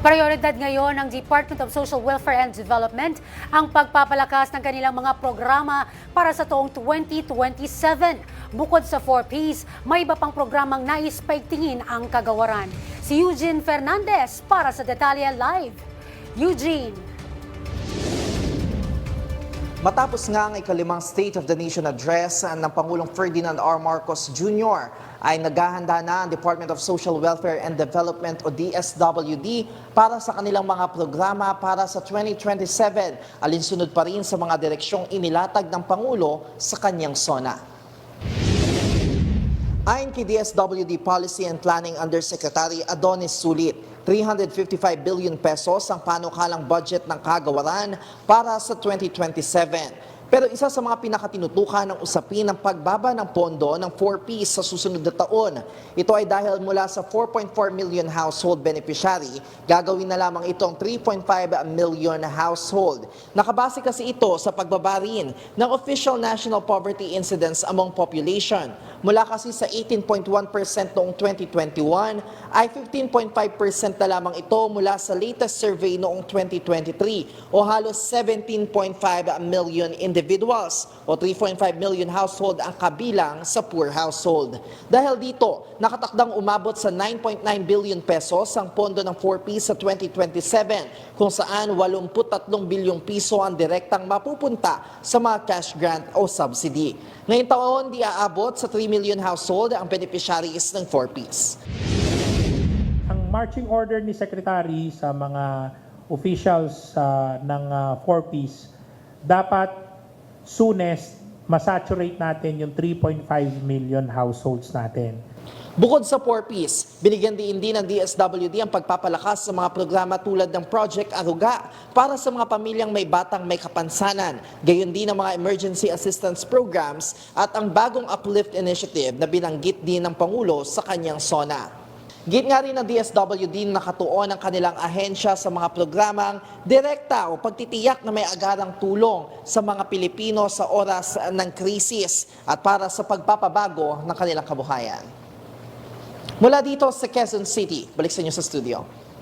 Prioridad ngayon ng Department of Social Welfare and Development ang pagpapalakas ng kanilang mga programa para sa taong 2027. Bukod sa 4Ps, may iba pang programang nais paigtingin ang kagawaran. Si Eugene Fernandez para sa Detalye Live. Eugene. Matapos nga ang ikalimang State of the Nation Address ng Pangulong Ferdinand R. Marcos Jr., ay naghahanda na ang Department of Social Welfare and Development o DSWD para sa kanilang mga programa para sa 2027, alinsunod pa rin sa mga direksyong inilatag ng Pangulo sa kanyang SONA. Ayon kay DSWD Policy and Planning Undersecretary Adonis Sulit, 355 billion pesos ang panukalang budget ng kagawaran para sa 2027. Pero isa sa mga pinakatinutukan ng usapin ng pagbaba ng pondo ng 4Ps sa susunod na taon. Ito ay dahil mula sa 4.4 million household beneficiary, gagawin na lamang itong 3.5 million household. Nakabase kasi ito sa pagbaba rin ng official national poverty incidence among population. Mula kasi sa 18.1% noong 2021 ay 15.5% na lamang ito mula sa latest survey noong 2023 o halos 17.5 million individuals o 3.5 million household ang kabilang sa poor household. Dahil dito, nakatakdang umabot sa 9.9 billion pesos ang pondo ng 4Ps sa 2027 kung saan 83 bilyong piso ang direktang mapupunta sa mga cash grant o subsidy. Ngayong taon, di aabot sa 3 million household ang beneficiaries ng 4Ps. Ang marching order ni Secretary sa mga officials ng 4Ps, dapat soonest masaturate natin yung 3.5 million households natin. Bukod sa 4Ps, binigyan din ng DSWD ang pagpapalakas sa mga programa tulad ng Project Aruga para sa mga pamilyang may batang may kapansanan, gayon din ang mga emergency assistance programs at ang bagong Uplift Initiative na binanggit din ng Pangulo sa kanyang SONA. Git nga rin ng DSWD na nakatuon ang kanilang ahensya sa mga programang direkta o pagtitiyak na may agarang tulong sa mga Pilipino sa oras ng krisis at para sa pagpapabago ng kanilang kabuhayan. Mula dito sa Quezon City, balik sa inyo sa studio.